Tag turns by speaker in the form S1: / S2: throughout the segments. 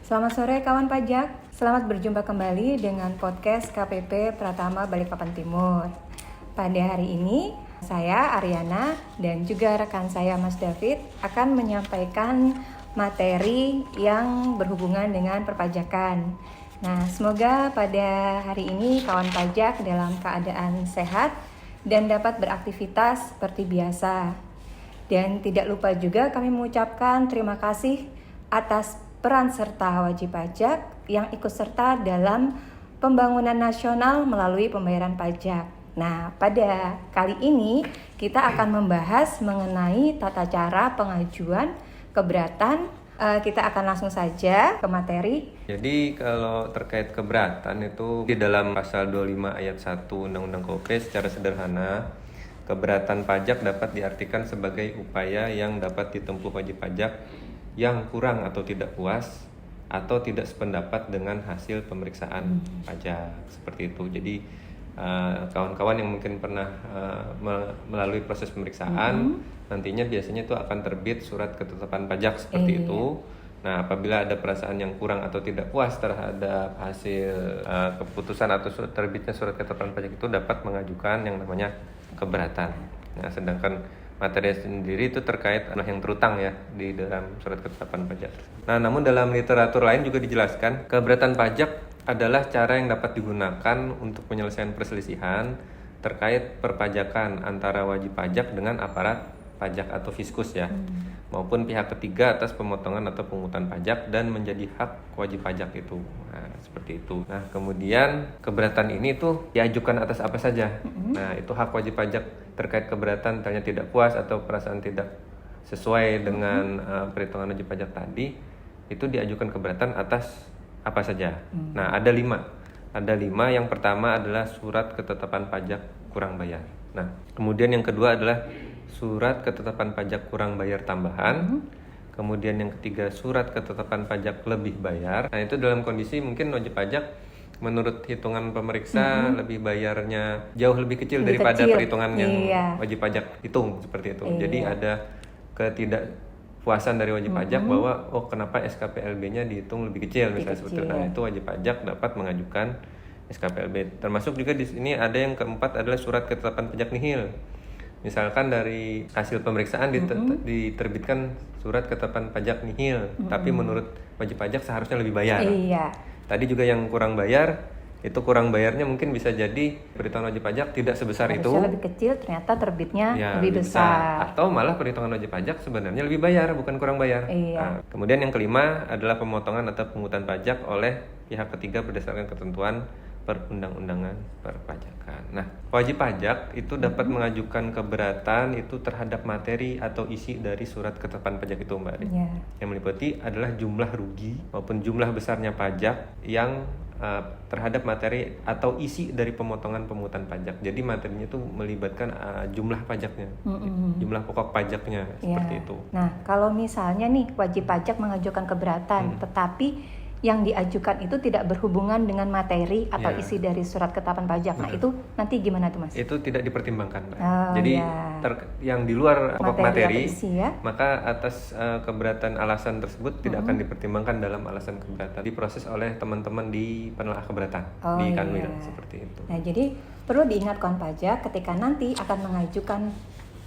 S1: Selamat sore kawan pajak, selamat berjumpa kembali dengan podcast KPP Pratama Balikpapan Timur. Pada hari ini, saya Ariana dan juga rekan saya Mas David akan menyampaikan materi yang berhubungan dengan perpajakan. Nah, semoga pada hari ini kawan pajak dalam keadaan sehat dan dapat beraktivitas seperti biasa. Dan tidak lupa juga kami mengucapkan terima kasih atas peran serta wajib pajak yang ikut serta dalam pembangunan nasional melalui pembayaran pajak. Nah, pada kali ini kita akan membahas mengenai tata cara pengajuan keberatan. Kita akan langsung saja ke materi.
S2: Jadi kalau terkait keberatan itu di dalam pasal 25 ayat 1 Undang-Undang KUHP secara sederhana, keberatan pajak dapat diartikan sebagai upaya yang dapat ditempuh wajib pajak yang kurang atau tidak puas atau tidak sependapat dengan hasil pemeriksaan pajak, seperti itu. Jadi kawan-kawan yang mungkin pernah melalui proses pemeriksaan, nantinya biasanya itu akan terbit surat ketetapan pajak seperti itu. Nah, apabila ada perasaan yang kurang atau tidak puas terhadap hasil keputusan atau terbitnya surat ketetapan pajak itu dapat mengajukan yang namanya keberatan. Nah, sedangkan materi sendiri itu terkait yang terutang ya di dalam surat ketetapan pajak. Nah, namun dalam literatur lain juga dijelaskan keberatan pajak adalah cara yang dapat digunakan untuk penyelesaian perselisihan terkait perpajakan antara wajib pajak dengan aparat pajak atau fiskus ya, maupun pihak ketiga atas pemotongan atau pungutan pajak dan menjadi hak wajib pajak itu. Nah, seperti itu. Nah, kemudian keberatan ini tuh diajukan atas apa saja. Nah, itu hak wajib pajak terkait keberatan ternyata tidak puas atau perasaan tidak sesuai dengan perhitungan wajib pajak tadi, itu diajukan keberatan atas apa saja. Nah, ada 5. Ada 5. Yang pertama adalah surat ketetapan pajak kurang bayar. Nah, kemudian yang kedua adalah surat ketetapan pajak kurang bayar tambahan. Kemudian yang ketiga surat ketetapan pajak lebih bayar. Nah, itu dalam kondisi mungkin wajib pajak menurut hitungan pemeriksa lebih bayarnya jauh lebih kecil daripada perhitungan yang wajib pajak hitung, seperti itu. Jadi ada ketidakpuasan dari wajib pajak bahwa kenapa SKPLB-nya dihitung lebih kecil misalnya seperti itu. Nah, itu wajib pajak dapat mengajukan SKPLB. Termasuk juga di sini ada yang keempat adalah surat ketetapan pajak nihil. Misalkan dari hasil pemeriksaan diterbitkan surat ketetapan pajak nihil, tapi menurut wajib pajak seharusnya lebih bayar. Tadi juga yang kurang bayar, itu kurang bayarnya mungkin bisa jadi perhitungan wajib pajak tidak sebesar itu.
S1: Harusnya lebih kecil, ternyata terbitnya lebih besar.
S2: Atau malah perhitungan wajib pajak sebenarnya lebih bayar, bukan kurang bayar. Nah, kemudian yang kelima adalah pemotongan atau pungutan pajak oleh pihak ketiga berdasarkan ketentuan perundang-undangan perpajakan. Nah, wajib pajak itu dapat mengajukan keberatan itu terhadap materi atau isi dari surat ketetapan pajak itu, Mbak Ari. Yang meliputi adalah jumlah rugi maupun jumlah besarnya pajak yang terhadap materi atau isi dari pemotongan pungutan pajak. Jadi materinya itu melibatkan jumlah pajaknya, jumlah pokok pajaknya, seperti itu.
S1: Nah, kalau misalnya nih wajib pajak mengajukan keberatan, tetapi yang diajukan itu tidak berhubungan dengan materi atau isi dari surat ketetapan pajak. Nah, itu nanti gimana tuh, Mas?
S2: Itu tidak dipertimbangkan. Jadi yang di luar pokok materi maka atas keberatan alasan tersebut tidak akan dipertimbangkan dalam alasan keberatan. Diproses oleh teman-teman di penelaah keberatan di Kanwil, seperti itu.
S1: Nah, jadi perlu diingat kawan pajak ketika nanti akan mengajukan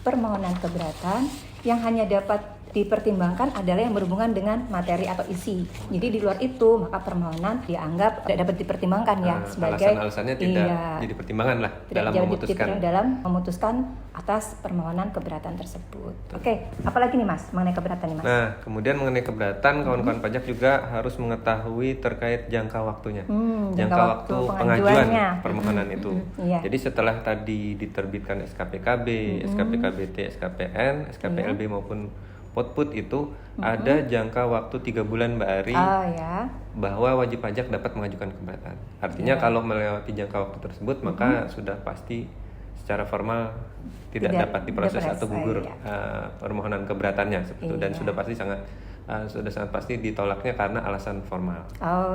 S1: permohonan keberatan yang hanya dapat dipertimbangkan adalah yang berhubungan dengan materi atau isi. Jadi di luar itu maka permohonan dianggap tidak dapat dipertimbangkan sebagai
S2: alasan-alasannya tidak jadi pertimbangan lah
S1: dalam memutuskan atas permohonan keberatan tersebut. Oke, apalagi nih Mas mengenai keberatan nih Mas?
S2: Nah, kemudian mengenai keberatan kawan-kawan pajak juga harus mengetahui terkait jangka waktunya. Jangka waktu pengajuan permohonan itu. Jadi setelah tadi diterbitkan SKPKB, SKPKBT, SKPN, SKPLB maupun output itu ada jangka waktu 3 bulan Mbak Ari bahwa wajib pajak dapat mengajukan keberatan. Artinya kalau melewati jangka waktu tersebut maka sudah pasti secara formal tidak dapat diproses atau gugur permohonan keberatannya seperti itu, dan sudah sangat pasti ditolaknya karena alasan formal.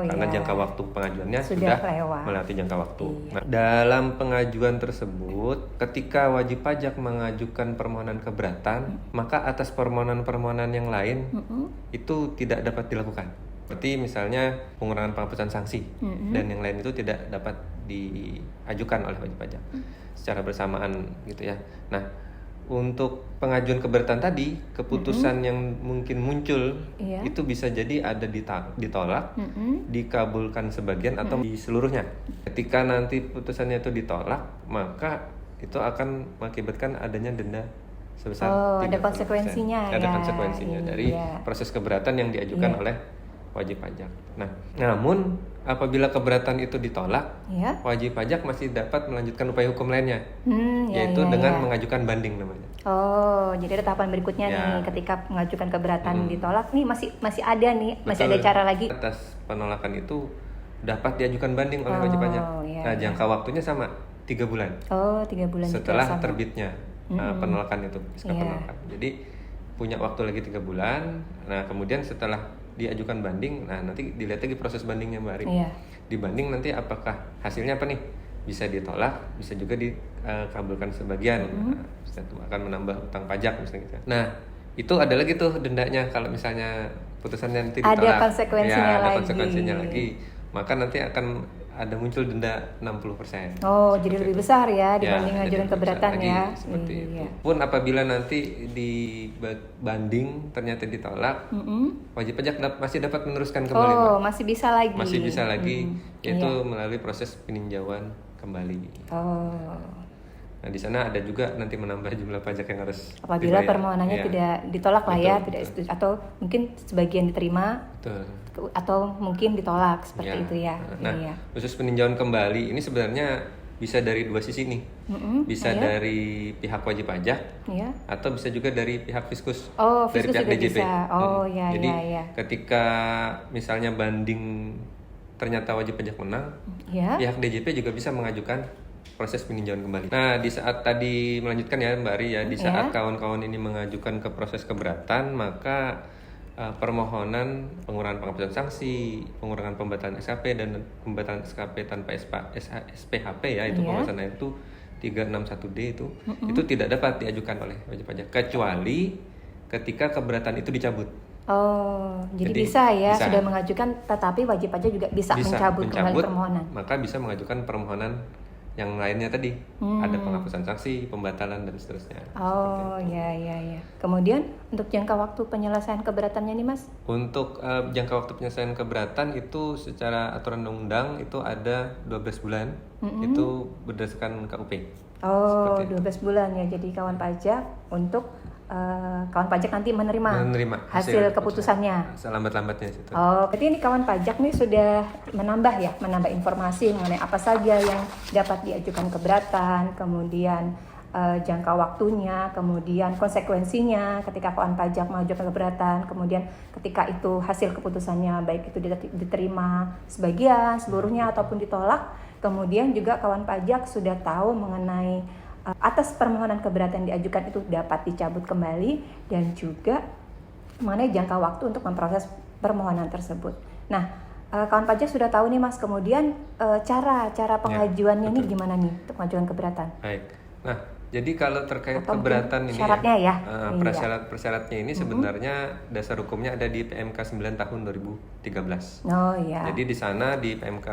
S2: Karena jangka waktu pengajuannya sudah melewati jangka waktu. Nah, dalam pengajuan tersebut, ketika wajib pajak mengajukan permohonan keberatan, maka atas permohonan-permohonan yang lain itu tidak dapat dilakukan. Seperti misalnya pengurangan penghapusan sanksi dan yang lain itu tidak dapat diajukan oleh wajib pajak secara bersamaan gitu ya. Nah, untuk pengajuan keberatan tadi, keputusan yang mungkin muncul itu bisa jadi ada ditolak, dikabulkan sebagian atau di seluruhnya. Ketika nanti putusannya itu ditolak, maka itu akan mengakibatkan adanya denda sebesar 30%.
S1: Ada konsekuensinya
S2: Ada konsekuensinya dari proses keberatan yang diajukan oleh wajib pajak. Nah, namun apabila keberatan itu ditolak, wajib pajak masih dapat melanjutkan upaya hukum lainnya, yaitu dengan mengajukan banding namanya.
S1: Oh, jadi ada tahapan berikutnya nih, ketika mengajukan keberatan ditolak nih masih ada nih, masih ada cara lagi.
S2: Atas penolakan itu dapat diajukan banding oleh wajib pajak. Nah, jangka waktunya sama 3 bulan.
S1: Oh, 3 bulan
S2: setelah terbitnya penolakan itu, SK penolakan. Jadi punya waktu lagi 3 bulan. Nah, kemudian setelah diajukan banding, nah nanti dilihat lagi proses bandingnya Mbak Ari. Dibanding nanti apakah hasilnya apa nih? Bisa ditolak, bisa juga dikabulkan sebagian. Nah, itu akan menambah utang pajak misalnya gitu. Nah, itu ada lagi tuh dendanya kalau misalnya putusannya nanti ditolak.
S1: Ada konsekuensinya
S2: ada konsekuensinya lagi. Maka nanti akan ada muncul denda 60%.
S1: Oh, jadi lebih besar ya dibanding ngajukan keberatan ya.
S2: Seperti itu. Pun apabila nanti di banding ternyata ditolak, wajib pajak masih dapat meneruskan kembali.
S1: Oh, masih bisa lagi.
S2: Masih bisa lagi, yaitu melalui proses peninjauan kembali.
S1: Oh.
S2: Nah, di sana ada juga nanti menambah jumlah pajak yang harus
S1: apabila dibayar. Permohonannya tidak ditolak lah ya, tidak setuju, atau mungkin sebagian diterima. Atau mungkin ditolak seperti itu ya.
S2: Nah, khusus peninjauan kembali ini sebenarnya bisa dari dua sisi nih. Bisa dari pihak wajib pajak, atau bisa juga dari pihak Fiskus.
S1: Oh,
S2: dari
S1: Fiskus
S2: pihak
S1: juga
S2: DJP.
S1: bisa. Oh,
S2: Jadi ketika misalnya banding ternyata wajib pajak menang, pihak DJP juga bisa mengajukan proses peninjauan kembali. Nah, di saat tadi melanjutkan ya Mbak Ari ya, di saat kawan-kawan ini mengajukan ke proses keberatan, maka permohonan pengurangan penghapusan sanksi, pengurangan pembatalan SKP dan pembatalan SKP tanpa SPHP ya, itu pembahasan itu 361D itu tidak dapat diajukan oleh wajib pajak kecuali ketika keberatan itu dicabut.
S1: Oh, jadi bisa ya, sudah mengajukan tetapi wajib pajak juga bisa mencabut kembali permohonan.
S2: Maka bisa mengajukan permohonan yang lainnya tadi, ada penghapusan sanksi, pembatalan dan seterusnya.
S1: Oh, ya. Kemudian untuk jangka waktu penyelesaian keberatannya nih Mas?
S2: Untuk jangka waktu penyelesaian keberatan itu secara aturan undang-undang itu ada 12 bulan, itu berdasarkan KUP.
S1: Oh, 12 bulan ya, jadi kawan pajak untuk kawan pajak nanti menerima hasil keputusannya
S2: selambat-lambatnya situ.
S1: Oh, berarti ini kawan pajak nih sudah menambah informasi mengenai apa saja yang dapat diajukan keberatan, kemudian jangka waktunya, kemudian konsekuensinya ketika kawan pajak mengajukan keberatan, kemudian ketika itu hasil keputusannya baik itu diterima sebagian, seluruhnya ataupun ditolak. Kemudian juga kawan pajak sudah tahu mengenai atas permohonan keberatan yang diajukan itu dapat dicabut kembali dan juga mengenai jangka waktu untuk memproses permohonan tersebut. Nah, kawan pajak sudah tahu nih Mas, kemudian cara pengajuannya ini gimana nih untuk pengajuan keberatan?
S2: Baik. Nah, jadi kalau terkait keberatan ini
S1: syaratnya ya.
S2: Persyaratnya ini sebenarnya dasar hukumnya ada di PMK 9 tahun 2013.
S1: Oh iya.
S2: Jadi di sana di PMK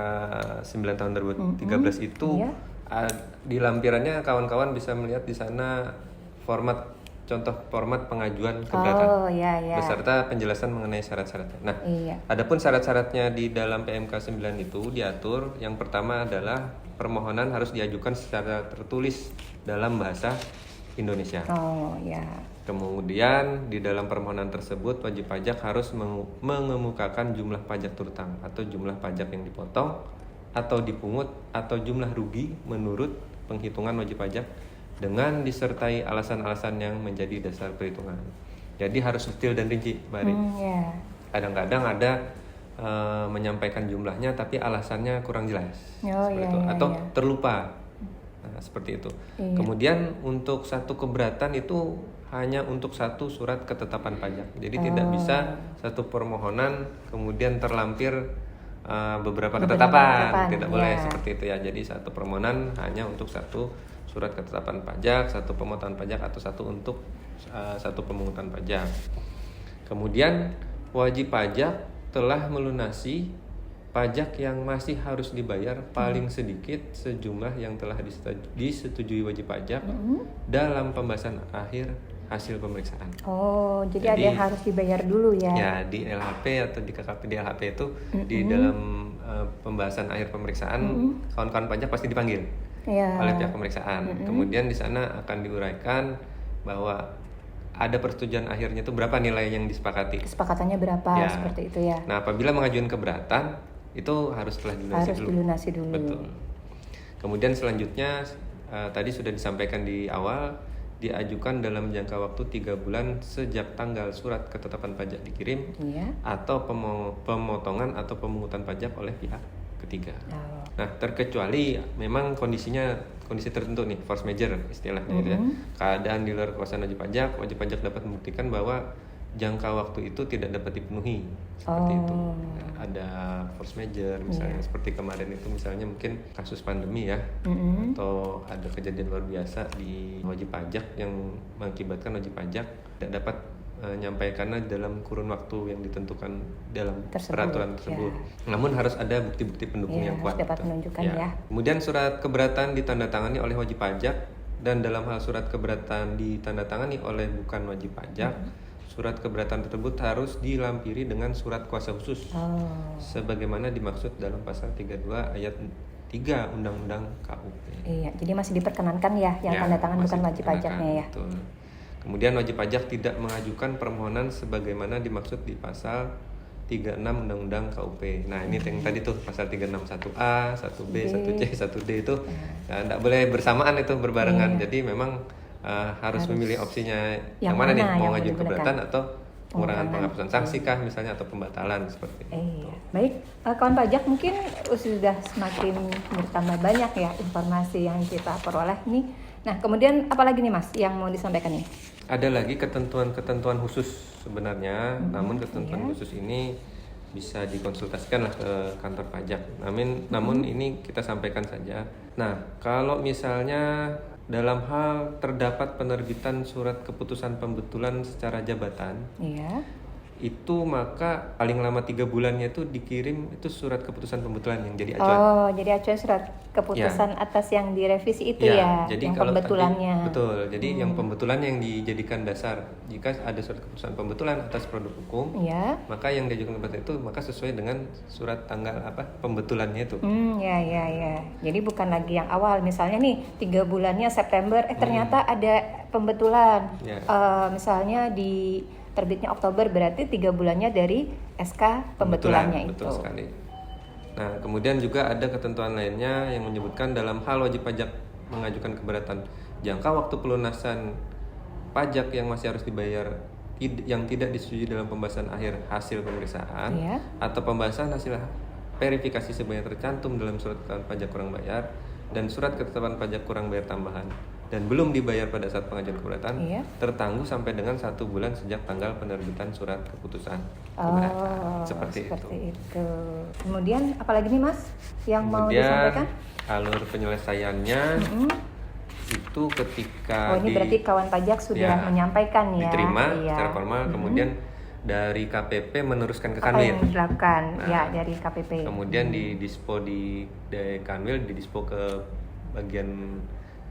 S2: 9 tahun 2013 itu di lampirannya kawan-kawan bisa melihat di sana contoh format pengajuan keberatan.
S1: Oh iya.
S2: Beserta penjelasan mengenai syarat-syaratnya. Nah, adapun syarat-syaratnya di dalam PMK 9 itu diatur yang pertama adalah permohonan harus diajukan secara tertulis dalam bahasa Indonesia.
S1: Oh iya.
S2: Kemudian di dalam permohonan tersebut wajib pajak harus mengemukakan jumlah pajak terutang atau jumlah pajak yang dipotong atau dipungut atau jumlah rugi menurut penghitungan wajib pajak dengan disertai alasan-alasan yang menjadi dasar perhitungan. Jadi harus detail dan rinci, Mbak Ari. Kadang-kadang ada menyampaikan jumlahnya tapi alasannya kurang jelas, atau terlupa. Nah, seperti itu. Kemudian untuk satu keberatan itu hanya untuk satu surat ketetapan pajak. Jadi tidak bisa satu permohonan kemudian terlampir beberapa ketetapan. Tidak boleh seperti itu ya. Jadi satu permohonan hanya untuk satu surat ketetapan pajak, satu pemotongan pajak atau satu untuk satu pemungutan pajak. Kemudian wajib pajak telah melunasi pajak yang masih harus dibayar paling sedikit sejumlah yang telah disetujui wajib pajak dalam pembahasan akhir hasil pemeriksaan.
S1: Oh, jadi ada yang harus dibayar dulu ya?
S2: Ya, di LHP atau di KKP di LHP itu di dalam pembahasan akhir pemeriksaan kawan-kawan pajak pasti dipanggil oleh pihak pemeriksaan. Kemudian di sana akan diuraikan bahwa ada persetujuan akhirnya itu berapa nilai yang disepakati.
S1: Kesepakatannya berapa, seperti itu ya?
S2: Nah, apabila mengajukan keberatan itu harus telah dilunasi dulu. Betul. Kemudian selanjutnya tadi sudah disampaikan di awal, diajukan dalam jangka waktu 3 bulan sejak tanggal surat ketetapan pajak dikirim atau pemotongan atau pemungutan pajak oleh pihak ketiga. Nah, terkecuali memang kondisi tertentu nih, force majeure istilahnya gitu ya. Keadaan di luar kekuasaan wajib pajak dapat membuktikan bahwa jangka waktu itu tidak dapat dipenuhi seperti itu. Nah, ada force majeure misalnya seperti kemarin itu misalnya mungkin kasus pandemi ya, atau ada kejadian luar biasa di wajib pajak yang mengakibatkan wajib pajak tidak dapat menyampaikannya dalam kurun waktu yang ditentukan dalam peraturan tersebut. Namun harus ada bukti-bukti pendukung yang kuat.
S1: Dapat menunjukkan ya.
S2: Kemudian surat keberatan ditandatangani oleh wajib pajak, dan dalam hal surat keberatan ditandatangani oleh bukan wajib pajak, surat keberatan tersebut harus dilampiri dengan surat kuasa khusus sebagaimana dimaksud dalam pasal 32 ayat 3 Undang-Undang KUP.
S1: Iya, jadi masih diperkenankan ya yang tanda tangan bukan wajib pajaknya ya.
S2: Betul. Kemudian wajib pajak tidak mengajukan permohonan sebagaimana dimaksud di pasal 36 Undang-Undang KUP. Nah, ini yang tadi tuh pasal 361A, 1B, 1C, 1D itu tidak boleh bersamaan, itu berbarengan. Jadi memang harus memilih opsinya yang mana nih, mau ngajuin keberatan atau pengurangan penghapusan sanksi kah misalnya, atau pembatalan seperti itu.
S1: Baik, kawan pajak mungkin sudah semakin bertambah banyak ya informasi yang kita peroleh nih. Nah, kemudian apa lagi nih Mas yang mau disampaikan nih?
S2: Ada lagi ketentuan khusus sebenarnya, namun ketentuan khusus ini bisa dikonsultasikan lah ke kantor pajak. Namun ini kita sampaikan saja. Nah, kalau misalnya dalam hal terdapat penerbitan surat keputusan pembetulan secara jabatan, itu maka paling lama 3 bulannya itu dikirim itu surat keputusan pembetulan yang jadi acuan.
S1: Oh, jadi acuan surat keputusan atas yang direvisi itu
S2: jadi
S1: yang
S2: kalau
S1: pembetulannya.
S2: Tadi, betul. Jadi yang pembetulannya yang dijadikan dasar. Jika ada surat keputusan pembetulan atas produk hukum, maka yang diajukan keberatan itu maka sesuai dengan surat tanggal pembetulannya itu.
S1: Ya. Jadi bukan lagi yang awal, misalnya nih 3 bulannya September, ternyata ada pembetulan. Misalnya di terbitnya Oktober, berarti 3 bulannya dari SK pembetulannya itu.
S2: Betul sekali. Nah, kemudian juga ada ketentuan lainnya yang menyebutkan dalam hal wajib pajak mengajukan keberatan jangka waktu pelunasan pajak yang masih harus dibayar yang tidak disetujui dalam pembahasan akhir hasil pemeriksaan atau pembahasan hasil verifikasi sebanyak tercantum dalam surat ketetapan pajak kurang bayar dan surat ketetapan pajak kurang bayar tambahan dan belum dibayar pada saat pengajuan keberatan tertangguh sampai dengan 1 bulan sejak tanggal penerbitan surat keputusan keberatan. Seperti itu.
S1: Kemudian apalagi nih Mas yang mau disampaikan?
S2: Alur penyelesaiannya itu ketika
S1: ini berarti kawan pajak sudah menyampaikan ya,
S2: diterima secara formal, kemudian dari KPP meneruskan ke
S1: Apa
S2: Kanwil.
S1: yang dilakukan dari KPP.
S2: Kemudian didispo di Kanwil, didispo ke bagian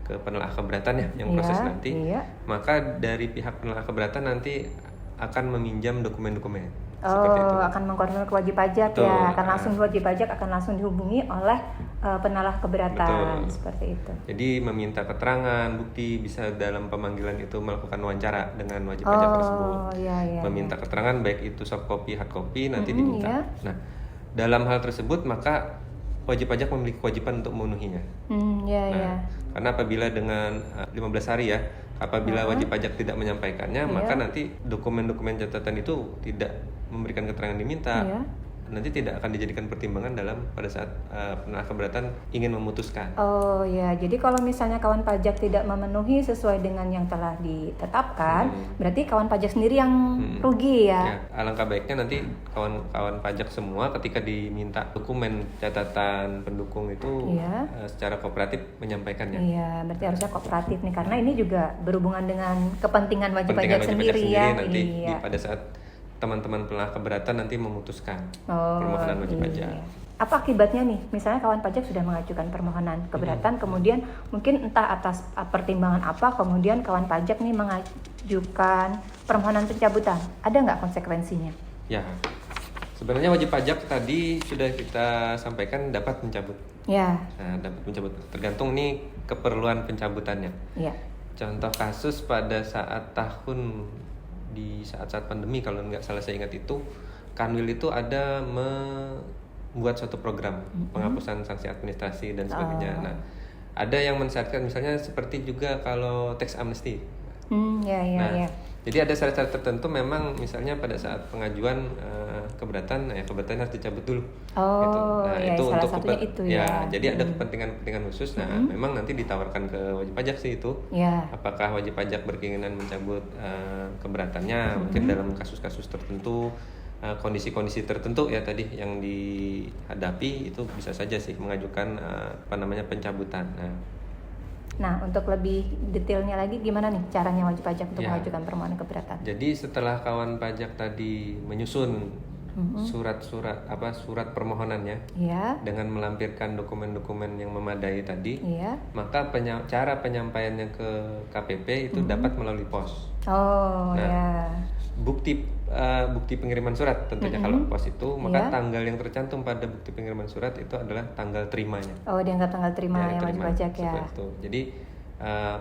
S2: ke penelaah keberatan yang proses nanti. Maka dari pihak penelaah keberatan nanti akan meminjam dokumen-dokumen.
S1: Akan mengkoordinir ke wajib pajak. Betul. Akan langsung wajib pajak akan langsung dihubungi oleh penalah keberatan.
S2: Betul.
S1: Seperti itu.
S2: Jadi meminta keterangan, bukti, bisa dalam pemanggilan itu melakukan wawancara dengan wajib pajak tersebut. Meminta keterangan baik itu soft copy, hard copy nanti diminta. Nah, dalam hal tersebut maka wajib pajak memiliki kewajiban untuk memenuhinya. Karena apabila dengan 15 hari apabila wajib pajak tidak menyampaikannya, maka nanti dokumen-dokumen catatan itu tidak memberikan keterangan diminta, nanti tidak akan dijadikan pertimbangan pada saat penelaah keberatan ingin memutuskan.
S1: Jadi kalau misalnya kawan pajak tidak memenuhi sesuai dengan yang telah ditetapkan, berarti kawan pajak sendiri yang rugi ya.
S2: Alangkah baiknya nanti kawan-kawan pajak semua ketika diminta dokumen catatan pendukung itu secara kooperatif menyampaikannya.
S1: Berarti harusnya kooperatif nih, karena ini juga berhubungan dengan kepentingan wajib pajak sendiri ya.
S2: Nanti pada saat teman-teman pelaku keberatan nanti memutuskan permohonan wajib pajak.
S1: Iya. Apa akibatnya nih? Misalnya kawan pajak sudah mengajukan permohonan keberatan, kemudian mungkin entah atas pertimbangan apa, kemudian kawan pajak nih mengajukan permohonan pencabutan. Ada nggak konsekuensinya?
S2: Ya, sebenarnya wajib pajak tadi sudah kita sampaikan dapat mencabut.
S1: Ya.
S2: Nah, dapat mencabut. Tergantung nih keperluan pencabutannya.
S1: Ya.
S2: Contoh kasus pada saat di saat-saat pandemi, kalau nggak salah saya ingat itu, Kanwil itu ada membuat suatu program penghapusan sanksi administrasi dan sebagainya. Nah, ada yang mensyaratkan misalnya seperti juga kalau tax amnesty.
S1: Ya.
S2: Jadi ada syarat-syarat tertentu memang misalnya pada saat pengajuan keberatan harus dicabut dulu. Gitu. Nah, itu
S1: salah
S2: untuk
S1: satunya itu ya.
S2: Jadi ada kepentingan khusus. Nah, memang nanti ditawarkan ke wajib pajak sih itu.
S1: Ya.
S2: Apakah wajib pajak berkeinginan mencabut keberatannya mungkin dalam kasus-kasus tertentu, kondisi-kondisi tertentu ya tadi yang dihadapi, itu bisa saja sih mengajukan pencabutan.
S1: Nah, untuk lebih detailnya lagi gimana nih caranya wajib pajak untuk mengajukan permohonan keberatan?
S2: Jadi setelah kawan pajak tadi menyusun surat permohonannya dengan melampirkan dokumen-dokumen yang memadai tadi, maka cara penyampaiannya ke KPP itu dapat melalui pos. Bukti pengiriman surat tentunya kalau pos itu, maka tanggal yang tercantum pada bukti pengiriman surat itu adalah tanggal terimanya.
S1: Dianggap tanggal terima yang wajib pajak ya.
S2: Itu. Jadi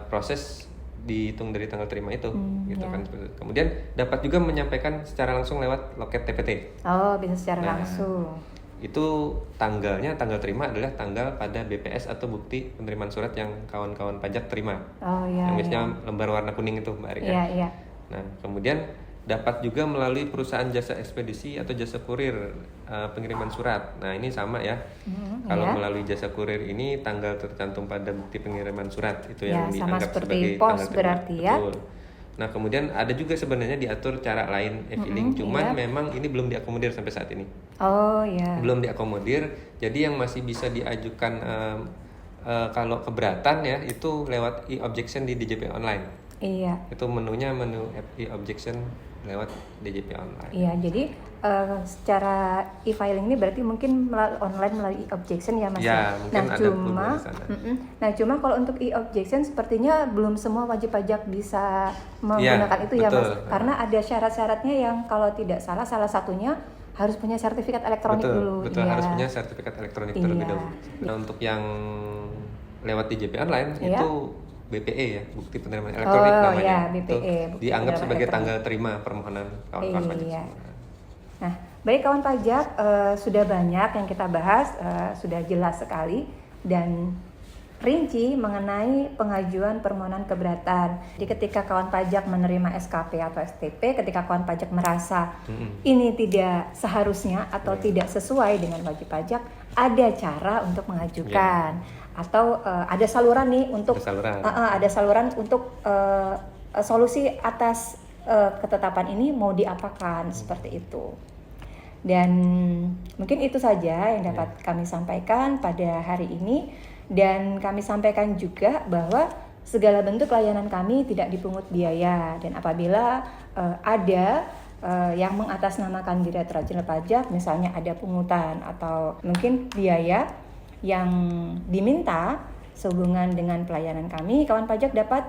S2: proses dihitung dari tanggal terima itu, kan. Kemudian dapat juga menyampaikan secara langsung lewat loket TPT.
S1: Bisa secara langsung.
S2: Itu tanggal terima adalah tanggal pada BPS atau bukti penerimaan surat yang kawan-kawan pajak terima. Yang biasanya lembar warna kuning itu, Mbak Rika.
S1: Iya.
S2: Nah, kemudian dapat juga melalui perusahaan jasa ekspedisi atau jasa kurir pengiriman surat. Nah, ini sama ya. Kalau melalui jasa kurir ini tanggal tercantum pada bukti pengiriman surat itu yang dianggap sebagai
S1: pos
S2: tanggal
S1: berarti ya.
S2: Betul. Nah, kemudian ada juga sebenarnya diatur cara lain e-filing, cuman memang ini belum diakomodir sampai saat ini. Belum diakomodir. Jadi yang masih bisa diajukan kalau keberatan ya itu lewat e-objection di DJP online. Itu menu e-objection lewat DJP online.
S1: Jadi secara e-filing ini berarti mungkin melalui e-objection ya Mas. Cuma kalau untuk e-objection sepertinya belum semua wajib pajak bisa menggunakan itu ya Mas. Karena ada syarat-syaratnya yang kalau tidak salah satunya harus punya sertifikat elektronik dulu.
S2: Betul, harus punya sertifikat elektronik terlebih dahulu. Nah, untuk yang lewat DJP online itu BPE ya, bukti penerimaan elektronik namanya.
S1: BPE.
S2: Dianggap sebagai tanggal terima permohonan kawan-kawan pajak.
S1: Nah, baik kawan pajak, sudah banyak yang kita bahas, sudah jelas sekali dan rinci mengenai pengajuan permohonan keberatan. Jadi ketika kawan pajak menerima SKP atau STP, ketika kawan pajak merasa ini tidak seharusnya atau tidak sesuai dengan wajib pajak, ada cara untuk mengajukan. Atau ada saluran nih untuk solusi atas ketetapan ini mau diapakan seperti itu. Dan mungkin itu saja yang dapat kami sampaikan pada hari ini, dan kami sampaikan juga bahwa segala bentuk layanan kami tidak dipungut biaya, dan apabila ada yang mengatasnamakan Direktorat Jenderal Pajak, misalnya ada pungutan atau mungkin biaya yang diminta sehubungan dengan pelayanan kami, kawan pajak dapat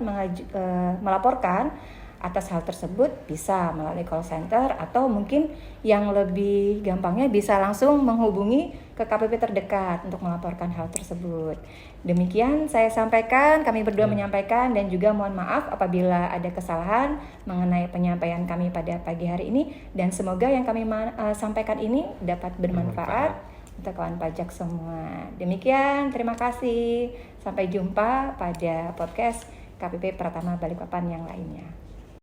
S1: melaporkan atas hal tersebut, bisa melalui call center atau mungkin yang lebih gampangnya bisa langsung menghubungi ke KPP terdekat untuk melaporkan hal tersebut. Demikian saya sampaikan, kami berdua menyampaikan, dan juga mohon maaf apabila ada kesalahan mengenai penyampaian kami pada pagi hari ini, dan semoga yang kami sampaikan ini dapat bermanfaat untuk kawan pajak semua. Demikian, terima kasih. Sampai jumpa pada podcast KPP Pratama Balikpapan yang lainnya.